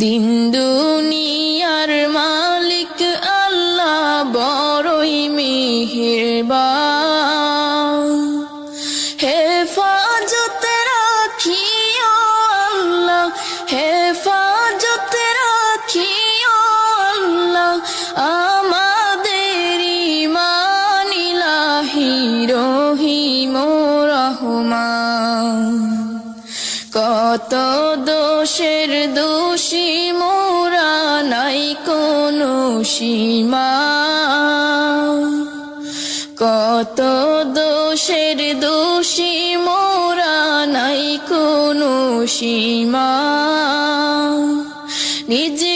দিন দুনিয়ার মালিক আল্লাহ বড়ই মেহেরবান। হেফাজত রাখিও আল্লাহ, হেফাজত রাখিও আল্লাহ, আমাদের ঈমান ইলাহি রহিম রহমান। কত দোষের দোষী মোরা, নাই কোনো সীমা। কত দোষের দোষী মোরা, নাই কোনো সীমা। নিজ